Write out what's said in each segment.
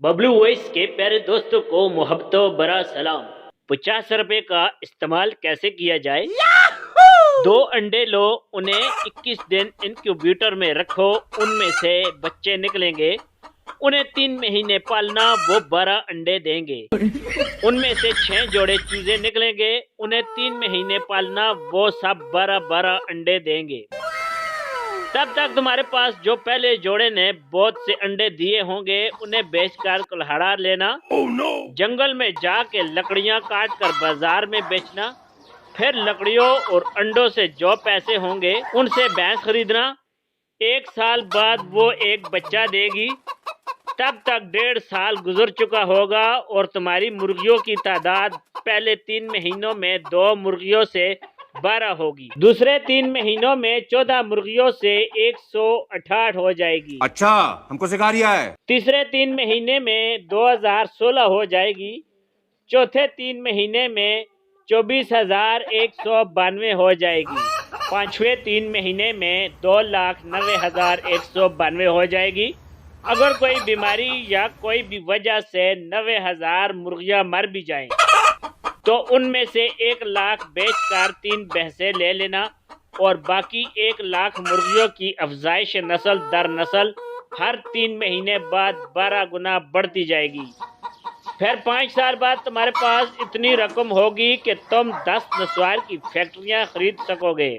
Bablu voice के प्यारे दोस्तों को मोहब्बतों बड़ा सलाम। 50 रुपए का इस्तेमाल कैसे किया जाए। 2 अंडे लो, उन्हें 21 दिन इंक्यूबेटर में रखो, उनमें से बच्चे निकलेंगे। उन्हें 3 महीने पालना, वो 12 अंडे देंगे। उनमें से 6 जोड़े चूजे निकलेंगे, उन्हें 3 महीने पालना, वो सब 12-12 अंडे देंगे। तब तक तुम्हारे पास जो पहले जोड़े ने बहुत से अंडे दिए होंगे, उन्हें बेचकर कुल्हाड़ा लेना। जंगल में जाके लकड़ियां काट कर बाजार में बेचना। फिर लकड़ियों और अंडों से जो पैसे होंगे उनसे भैंस खरीदना। 1 साल बाद वो एक बच्चा देगी। तब तक 1.5 साल गुजर चुका होगा और तुम्हारी मुर्गियों की तादाद पहले 3 महीनों में 2 मुर्गियों से 12 होगी। दूसरे 3 महीनों में 14 मुर्गियों से 168 हो जाएगी। अच्छा, हमको सिखा रिया है। तीसरे 3 महीने में 2016 हो जाएगी। चौथे 3 महीने में 24,192 हो जाएगी। पांचवें 3 महीने में 2,90,192 हो जाएगी। अगर कोई बीमारी या कोई भी वजह से 90,000 मुर्गियां मर भी जाएं, तो उनमें से 1 लाख बेचकर 3 भैंसें ले लेना और बाकी 1 लाख मुर्गियों की अफजाइश नस्ल दर नस्ल हर 3 महीने बाद 12 गुना बढ़ती जाएगी। फिर 5 साल बाद तुम्हारे पास इतनी रकम होगी कि तुम 10 नस्वार की फैक्ट्रियां खरीद सकोगे।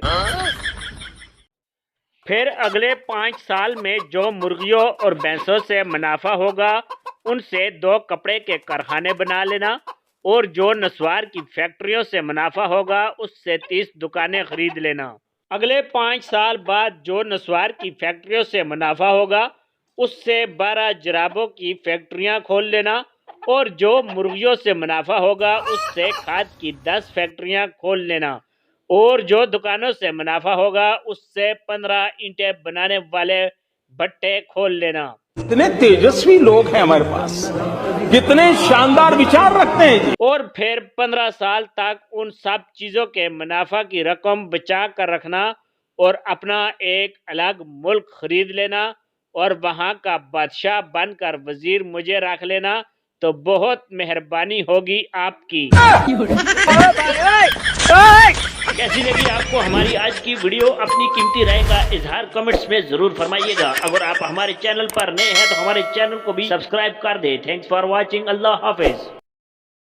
फिर अगले 5 साल में जो मुर्गियों और भैंसों से मुनाफा होगा, उनसे 2 कपड़े के कारखाने बना लेना और जो नस्वार की फैक्ट्रियों से मुनाफा होगा, उससे 30 दुकानें खरीद लेना। अगले 5 साल बाद जो नस्वार की फैक्ट्रियों से मुनाफा होगा, उससे 12 जराबों की फैक्ट्रियां खोल लेना और जो मुर्गियों से मुनाफा होगा, उससे खाद की 10 फैक्ट्रियां खोल लेना और जो दुकानों से मुनाफा होगा, उससे 15 ईंटें बनाने वाले भट्टे खोल लेना। कितने तेजस्वी लोग हैं हमारे पास, कितने शानदार विचार रखते हैं जी। और फिर 15 साल तक उन सब चीजों के मुनाफा की रकम बचा कर रखना और अपना एक अलग मुल्क खरीद लेना और वहां का बादशाह बनकर वजीर मुझे रख लेना, तो बहुत मेहरबानी होगी आपकी। कैसी लगी आपको हमारी आज की वीडियो? अपनी कीमती राय का इजहार कमेंट्स में जरूर फरमाइएगा। अगर आप हमारे चैनल पर नए हैं तो हमारे चैनल को भी सब्सक्राइब कर दे। Thanks for watching. Allah Hafiz.